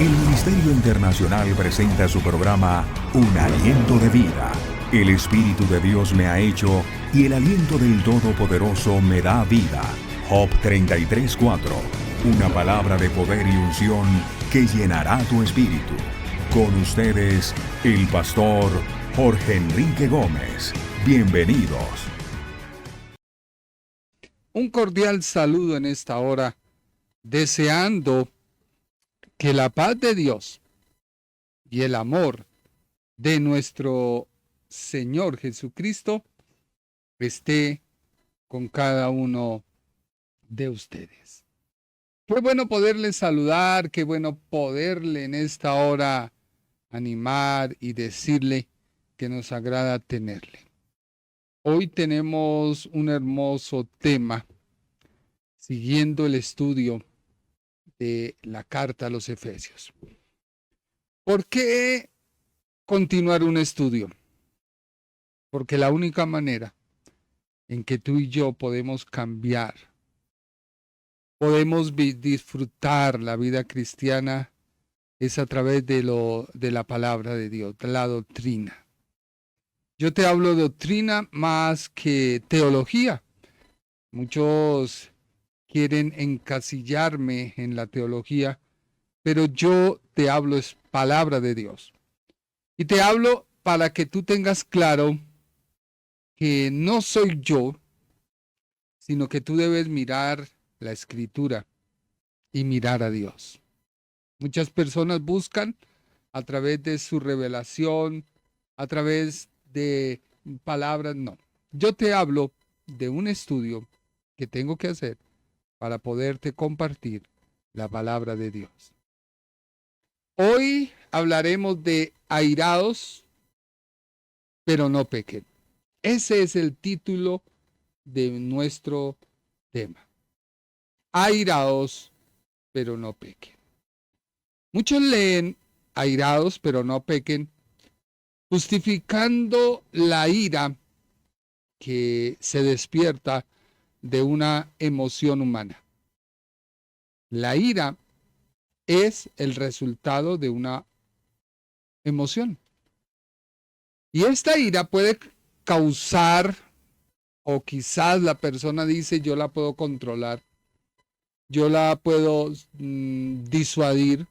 El Ministerio Internacional presenta su programa Un Aliento de Vida. El Espíritu de Dios me ha hecho y el aliento del Todopoderoso me da vida. Job 33:4. Una palabra de poder y unción que llenará tu espíritu. Con ustedes, el pastor Jorge Enrique Gómez. Bienvenidos. Un cordial saludo en esta hora, deseando que la paz de Dios y el amor de nuestro Señor Jesucristo esté con cada uno de ustedes. Qué bueno poderle saludar, qué bueno poderle en esta hora animar y decirle que nos agrada tenerle. Hoy tenemos un hermoso tema, siguiendo el estudio de la carta a los Efesios. ¿Por qué continuar un estudio? Porque la única manera en que tú y yo podemos cambiar, podemos disfrutar la vida cristiana es a través de la palabra de Dios, de la doctrina. Yo te hablo de doctrina más que teología. Muchos quieren encasillarme en la teología, pero yo te hablo es palabra de Dios. Y te hablo para que tú tengas claro que no soy yo, sino que tú debes mirar la Escritura y mirar a Dios. Muchas personas buscan a través de su revelación, a través de palabras, no. Yo te hablo de un estudio que tengo que hacer para poderte compartir la palabra de Dios. Hoy hablaremos de airados, pero no pequen. Ese es el título de nuestro tema. Airados, pero no pequen. Muchos leen airados, pero no pequen, justificando la ira que se despierta de una emoción humana. La ira es el resultado de una emoción. Y esta ira puede causar, o quizás la persona dice, yo la puedo controlar, yo la puedo disuadir.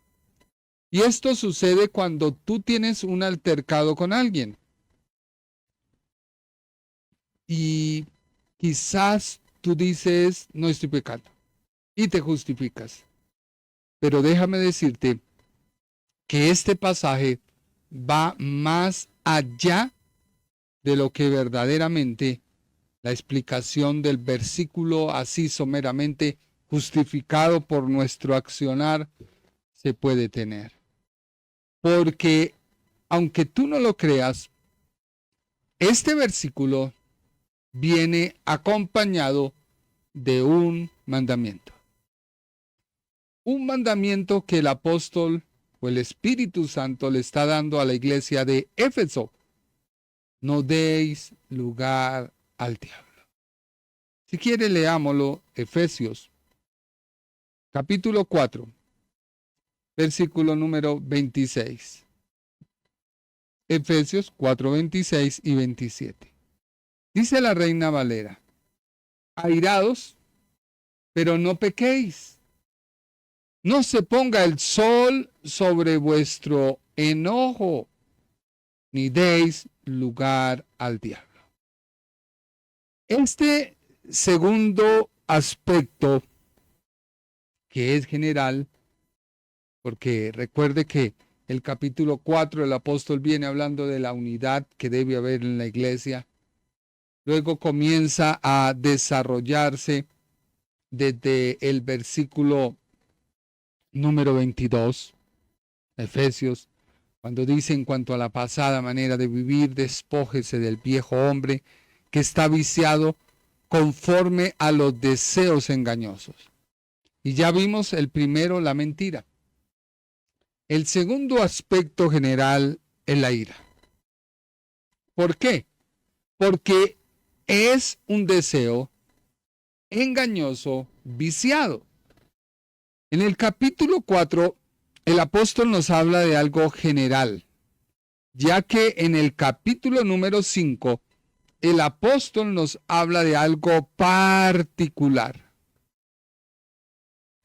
Y esto sucede cuando tú tienes un altercado con alguien. Y quizás tú dices, no estoy pecando. Y te justificas. Pero déjame decirte que este pasaje va más allá de lo que verdaderamente la explicación del versículo así someramente justificado por nuestro accionar se puede tener. Porque aunque tú no lo creas, este versículo viene acompañado de un mandamiento. Un mandamiento que el apóstol o el Espíritu Santo le está dando a la iglesia de Éfeso. No deis lugar al diablo. Si quiere, leámoslo, Efesios, capítulo 4, versículo número 26. Efesios 4, 26 y 27. Dice la Reina Valera: airados, pero no pequéis. No se ponga el sol sobre vuestro enojo, ni deis lugar al diablo. Este segundo aspecto, que es general, porque recuerde que el capítulo 4 el apóstol viene hablando de la unidad que debe haber en la iglesia. Luego comienza a desarrollarse desde el versículo número 22, Efesios, cuando dice: en cuanto a la pasada manera de vivir, despójese del viejo hombre que está viciado conforme a los deseos engañosos. Y ya vimos el primero, la mentira. El segundo aspecto general es la ira. ¿Por qué? Porque es un deseo engañoso, viciado. En el capítulo 4 el apóstol nos habla de algo general, ya que en el capítulo número 5, el apóstol nos habla de algo particular.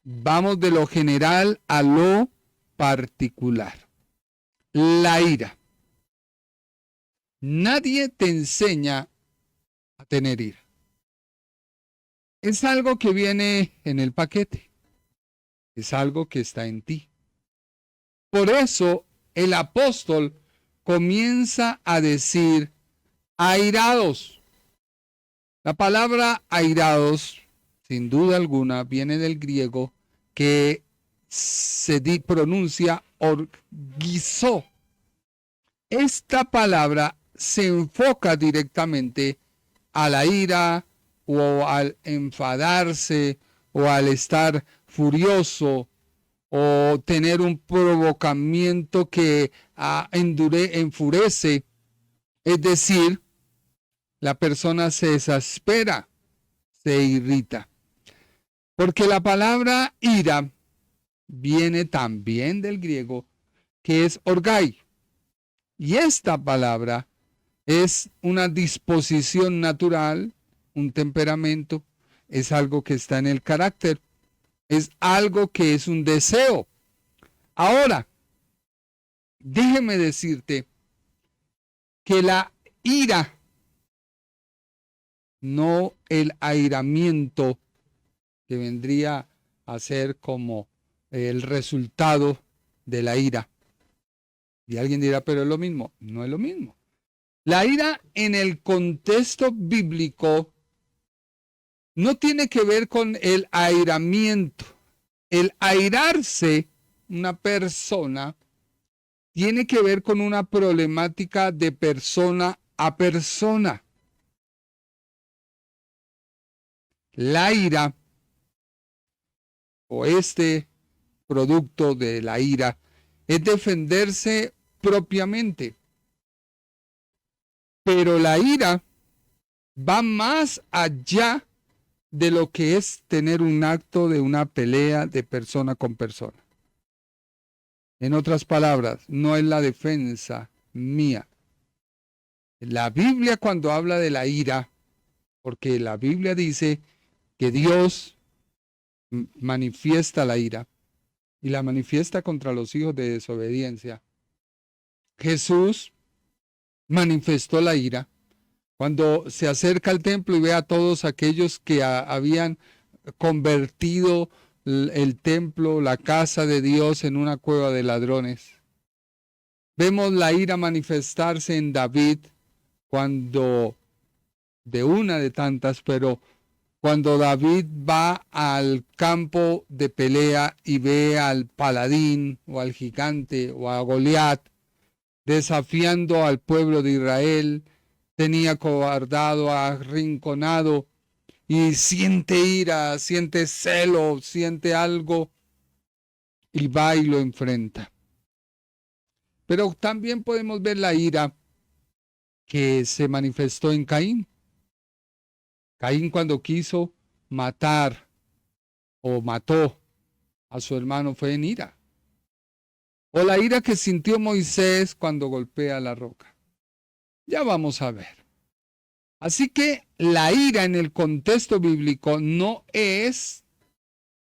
Vamos de lo general a lo particular. La ira. Nadie te enseña a tener ira. Es algo que viene en el paquete. Es algo que está en ti. Por eso el apóstol comienza a decir airados. La palabra airados, sin duda alguna, viene del griego que se pronuncia orgizo. Esta palabra se enfoca directamente a la ira o al enfadarse o al estar furioso o tener un provocamiento que enfurece. Es decir, la persona se exaspera, se irrita. Porque la palabra ira viene también del griego, que es orgai. Y esta palabra es una disposición natural, un temperamento, es algo que está en el carácter, es algo que es un deseo. Ahora, déjeme decirte que la ira, no el airamiento, que vendría a ser como el resultado de la ira. Y alguien dirá, pero es lo mismo. No es lo mismo. La ira en el contexto bíblico no tiene que ver con el airamiento. El airarse, una persona, tiene que ver con una problemática de persona a persona. La ira, o este producto de la ira, es defenderse propiamente. Pero la ira va más allá de lo que es tener un acto de una pelea de persona con persona. En otras palabras, no es la defensa mía. La Biblia, cuando habla de la ira, porque la Biblia dice que Dios manifiesta la ira y la manifiesta contra los hijos de desobediencia. Jesús manifestó la ira cuando se acerca al templo y ve a todos aquellos que habían convertido el templo, la casa de Dios, en una cueva de ladrones. Vemos la ira manifestarse en David cuando, de una de tantas, pero cuando David va al campo de pelea y ve al paladín o al gigante o a Goliat desafiando al pueblo de Israel, tenía cobardado, arrinconado y siente ira, siente celo, siente algo y va y lo enfrenta. Pero también podemos ver la ira que se manifestó en Caín. Caín, cuando quiso matar o mató a su hermano, fue en ira. O la ira que sintió Moisés cuando golpea la roca. Ya vamos a ver. Así que la ira en el contexto bíblico no es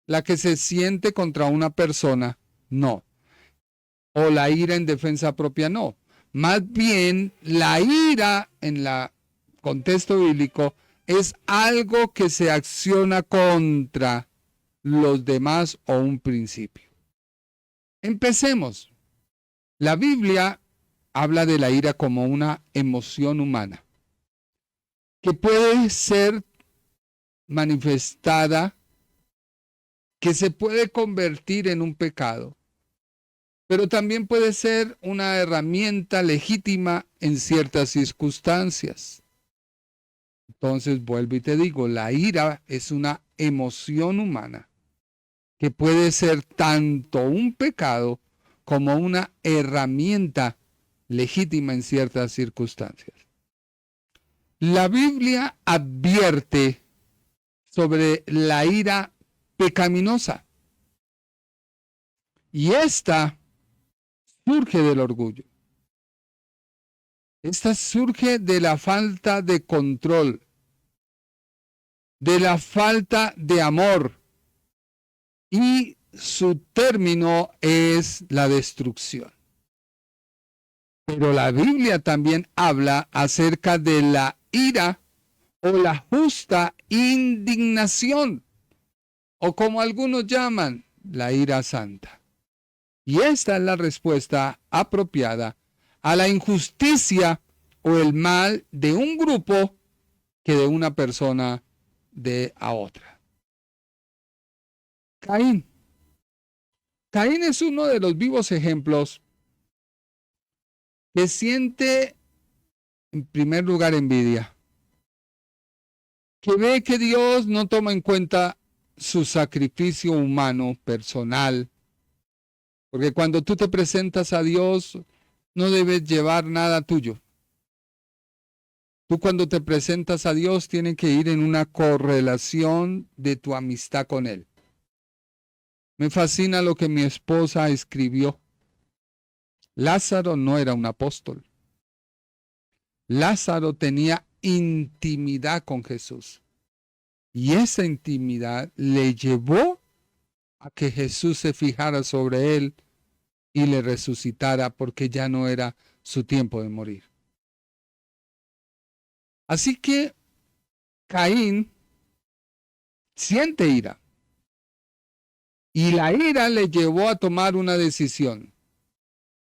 la que se siente contra una persona, no. O la ira en defensa propia, no. Más bien, la ira en el contexto bíblico es algo que se acciona contra los demás o un principio. Empecemos. La Biblia habla de la ira como una emoción humana que puede ser manifestada, que se puede convertir en un pecado, pero también puede ser una herramienta legítima en ciertas circunstancias. Entonces, vuelvo y te digo, la ira es una emoción humana que puede ser tanto un pecado como una herramienta legítima en ciertas circunstancias. La Biblia advierte sobre la ira pecaminosa. Y esta surge del orgullo. Esta surge de la falta de control, de la falta de amor. Y su término es la destrucción. Pero la Biblia también habla acerca de la ira o la justa indignación, o como algunos llaman, la ira santa. Y esta es la respuesta apropiada a la injusticia o el mal de un grupo que de una persona de a otra. Caín. Caín es uno de los vivos ejemplos que siente en primer lugar envidia, que ve que Dios no toma en cuenta su sacrificio humano, personal, porque cuando tú te presentas a Dios no debes llevar nada tuyo. Tú cuando te presentas a Dios tienes que ir en una correlación de tu amistad con Él. Me fascina lo que mi esposa escribió. Lázaro no era un apóstol. Lázaro tenía intimidad con Jesús. Y esa intimidad le llevó a que Jesús se fijara sobre él y le resucitara porque ya no era su tiempo de morir. Así que Caín siente ira. Y la ira le llevó a tomar una decisión.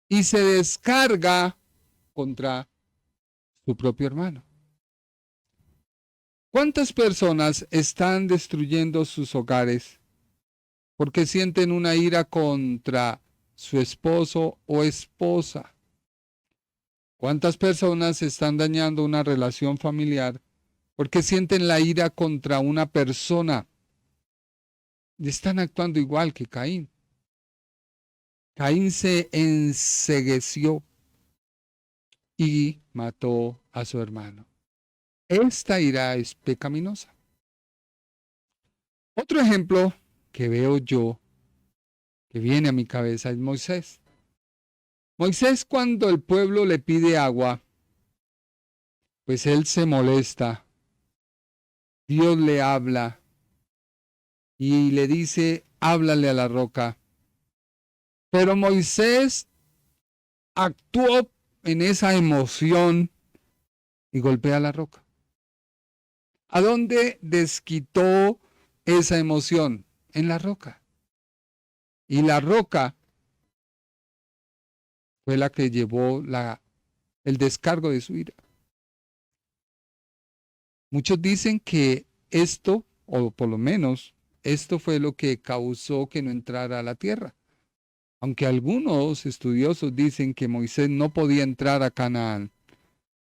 Y se descarga contra su propio hermano. ¿Cuántas personas están destruyendo sus hogares porque sienten una ira contra su esposo o esposa? ¿Cuántas personas están dañando una relación familiar porque sienten la ira contra una persona? Y están actuando igual que Caín. Caín se encegueció y mató a su hermano. Esta ira es pecaminosa. Otro ejemplo que veo yo, que viene a mi cabeza, es Moisés. Moisés, cuando el pueblo le pide agua, pues él se molesta. Dios le habla y le dice, háblale a la roca. Pero Moisés actuó en esa emoción y golpea la roca. ¿A dónde desquitó esa emoción? En la roca. Y la roca fue la que llevó el descargo de su ira. Muchos dicen que esto, o por lo menos, esto fue lo que causó que no entrara a la tierra. Aunque algunos estudiosos dicen que Moisés no podía entrar a Canaán,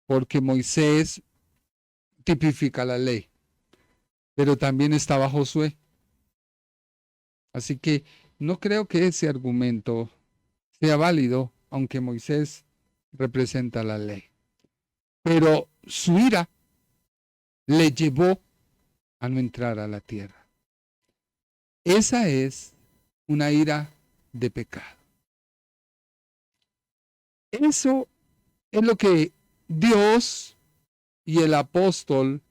porque Moisés tipifica la ley, pero también estaba Josué. Así que no creo que ese argumento sea válido, aunque Moisés representa la ley. Pero su ira le llevó a no entrar a la tierra. Esa es una ira de pecado. Eso es lo que Dios y el apóstol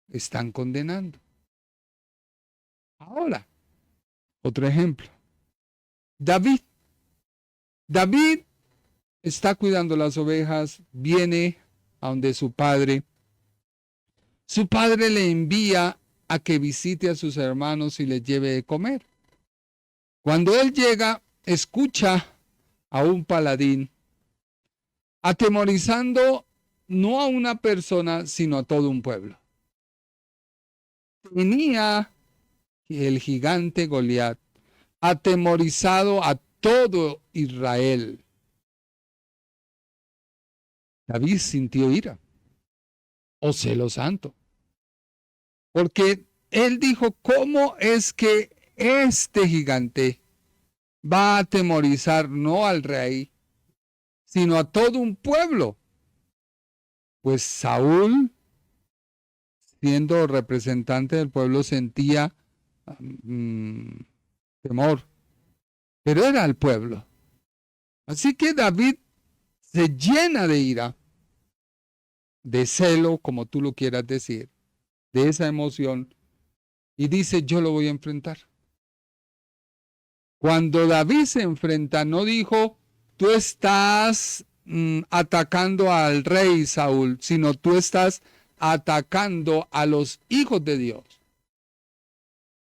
están condenando. Ahora, otro ejemplo. David está cuidando las ovejas, viene a donde su padre. Su padre le envía a que visite a sus hermanos y les lleve de comer. Cuando él llega, escucha a un paladín atemorizando no a una persona, sino a todo un pueblo. Tenía el gigante Goliat atemorizado a todo Israel. David sintió ira o celo santo, porque él dijo, ¿cómo es que este gigante va a atemorizar no al rey, sino a todo un pueblo? Pues Saúl, siendo representante del pueblo, sentía temor, pero era el pueblo. Así que David se llena de ira, de celo, como tú lo quieras decir, de esa emoción, y dice, yo lo voy a enfrentar. Cuando David se enfrenta, no dijo, tú estás atacando al rey Saúl, sino tú estás atacando a los hijos de Dios.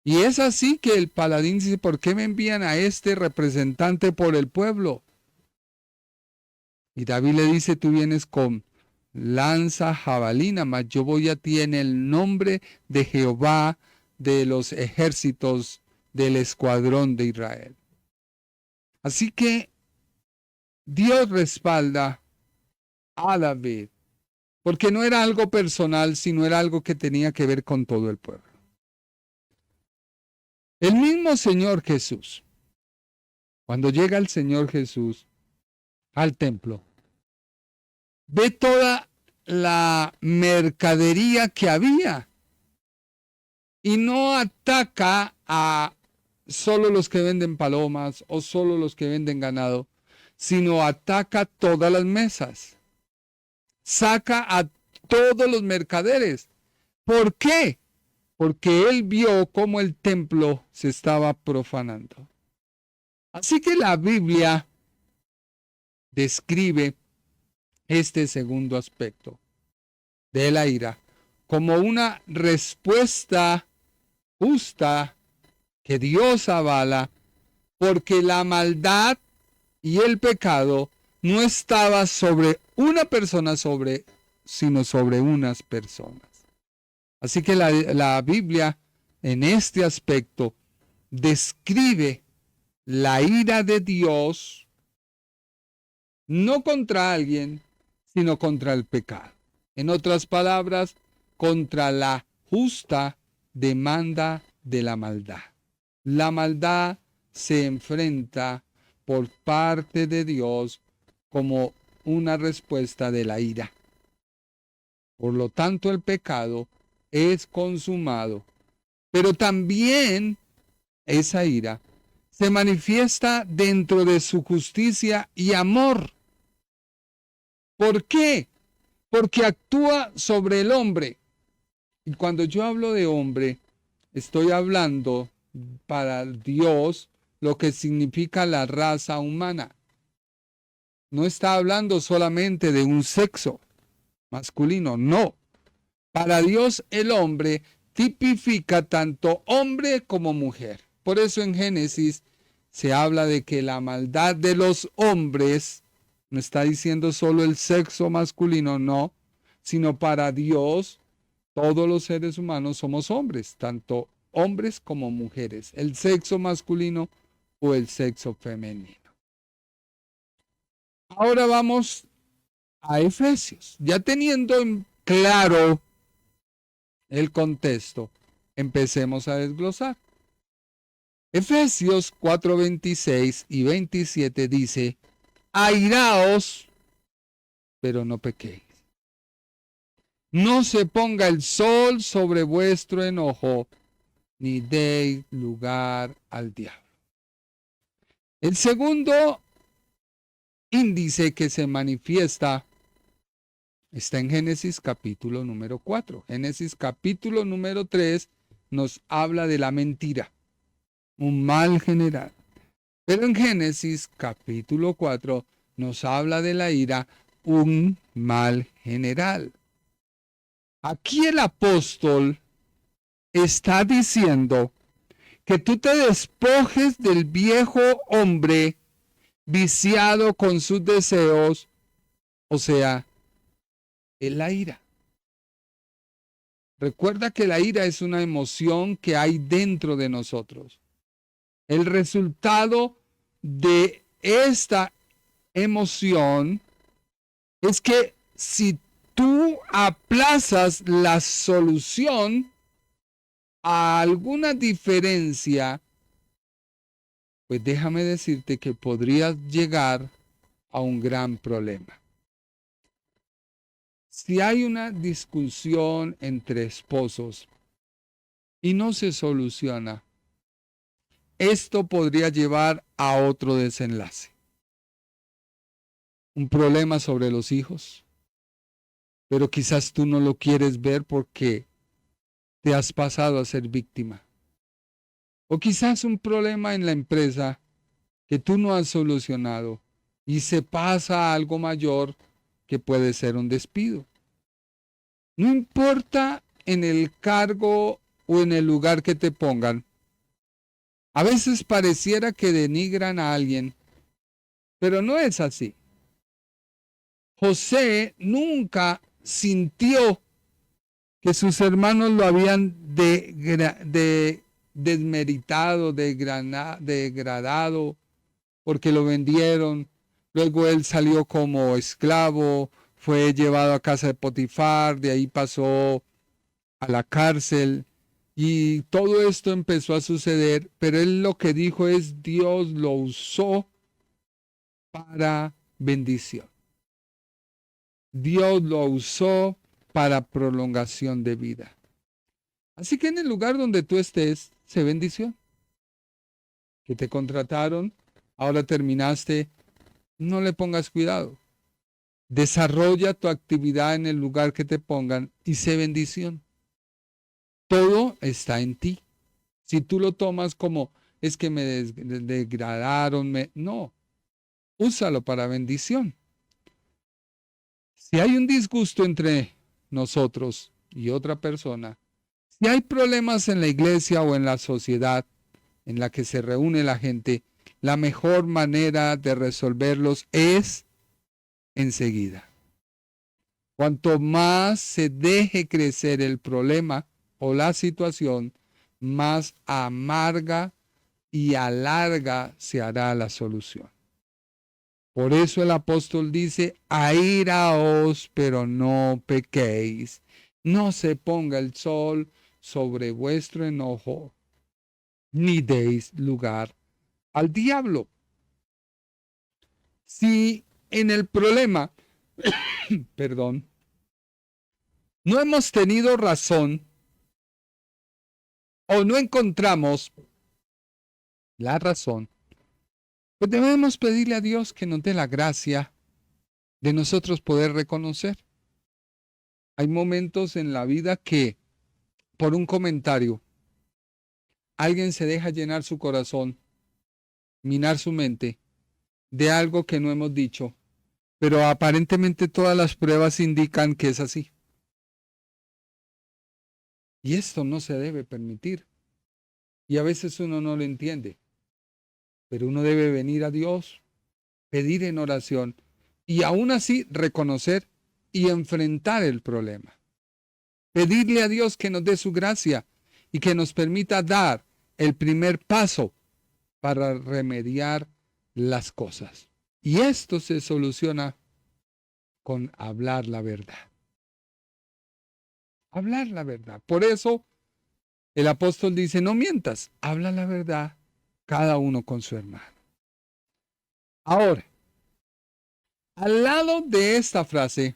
Y es así que el paladín dice, ¿por qué me envían a este representante por el pueblo? Y David le dice, tú vienes con lanza jabalina, mas yo voy a ti en el nombre de Jehová de los ejércitos del escuadrón de Israel. Así que Dios respalda a David, porque no era algo personal, sino era algo que tenía que ver con todo el pueblo. El mismo Señor Jesús, cuando llega el Señor Jesús al templo, ve toda la mercadería que había y no ataca a solo los que venden palomas o solo los que venden ganado, sino ataca todas las mesas. Saca a todos los mercaderes. ¿Por qué? Porque él vio cómo el templo se estaba profanando. Así que la Biblia describe este segundo aspecto de la ira como una respuesta justa que Dios avala, porque la maldad y el pecado no estaba sobre una persona sino sobre unas personas. Así que la Biblia en este aspecto describe la ira de Dios no contra alguien, sino contra el pecado. En otras palabras, contra la justa demanda de la maldad. La maldad se enfrenta por parte de Dios como una respuesta de la ira. Por lo tanto, el pecado es consumado, pero también esa ira se manifiesta dentro de su justicia y amor. ¿Por qué? Porque actúa sobre el hombre. Y cuando yo hablo de hombre, estoy hablando para Dios lo que significa la raza humana. No está hablando solamente de un sexo masculino, no. Para Dios el hombre tipifica tanto hombre como mujer. Por eso en Génesis se habla de que la maldad de los hombres, no está diciendo solo el sexo masculino, no, sino para Dios todos los seres humanos somos hombres, tanto hombres como mujeres, el sexo masculino o el sexo femenino. Ahora vamos a Efesios. Ya teniendo en claro el contexto, empecemos a desglosar. Efesios 4:26 y 27 dice, airaos, pero no pequéis. No se ponga el sol sobre vuestro enojo, ni deis lugar al diablo. El segundo índice que se manifiesta está en Génesis capítulo número 4. Génesis capítulo número 3 nos habla de la mentira, un mal general. Pero en Génesis capítulo 4 nos habla de la ira, un mal general. Aquí el apóstol está diciendo que tú te despojes del viejo hombre viciado con sus deseos, o sea, la ira. Recuerda que la ira es una emoción que hay dentro de nosotros. El resultado de esta emoción es que si tú aplazas la solución a alguna diferencia, pues déjame decirte que podrías llegar a un gran problema. Si hay una discusión entre esposos y no se soluciona, esto podría llevar a otro desenlace. Un problema sobre los hijos, pero quizás tú no lo quieres ver porque te has pasado a ser víctima. O quizás un problema en la empresa que tú no has solucionado y se pasa a algo mayor que puede ser un despido. No importa en el cargo o en el lugar que te pongan. A veces pareciera que denigran a alguien, pero no es así. José nunca sintió que sus hermanos lo habían desmeritado, degradado, porque lo vendieron. Luego él salió como esclavo, fue llevado a casa de Potifar, de ahí pasó a la cárcel. Y todo esto empezó a suceder, pero él lo que dijo es: Dios lo usó para bendición. Dios lo usó para prolongación de vida. Así que en el lugar donde tú estés, sé bendición. Que te contrataron, ahora terminaste, no le pongas cuidado. Desarrolla tu actividad en el lugar que te pongan y sé bendición. Todo está en ti. Si tú lo tomas como es que me degradaron, no, úsalo para bendición. Si hay un disgusto entre nosotros y otra persona, si hay problemas en la iglesia o en la sociedad en la que se reúne la gente, la mejor manera de resolverlos es enseguida. Cuanto más se deje crecer el problema o la situación, más amarga y alarga se hará la solución. Por eso el apóstol dice: airaos, pero no pequéis. No se ponga el sol sobre vuestro enojo, ni deis lugar al diablo. Si en el problema, no hemos tenido razón o no encontramos la razón, pues debemos pedirle a Dios que nos dé la gracia de nosotros poder reconocer. Hay momentos en la vida que, por un comentario, alguien se deja llenar su corazón, minar su mente de algo que no hemos dicho, pero aparentemente todas las pruebas indican que es así. Y esto no se debe permitir. Y a veces uno no lo entiende. Pero uno debe venir a Dios, pedir en oración y aún así reconocer y enfrentar el problema. Pedirle a Dios que nos dé su gracia y que nos permita dar el primer paso para remediar las cosas. Y esto se soluciona con hablar la verdad. Hablar la verdad. Por eso el apóstol dice: no mientas, habla la verdad, cada uno con su hermano. Ahora, al lado de esta frase,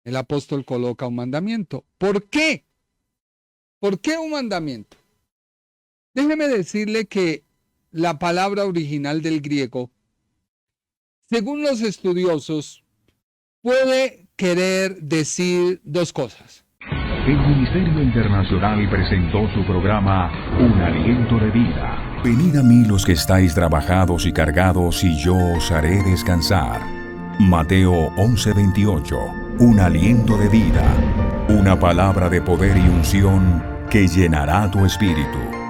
el apóstol coloca un mandamiento. ¿Por qué? ¿Por qué un mandamiento? Déjeme decirle que la palabra original del griego, según los estudiosos, puede querer decir dos cosas. El Ministerio Internacional presentó su programa Un Aliento de Vida. Venid a mí los que estáis trabajados y cargados, y yo os haré descansar. Mateo 11:28. Un aliento de vida. Una palabra de poder y unción que llenará tu espíritu.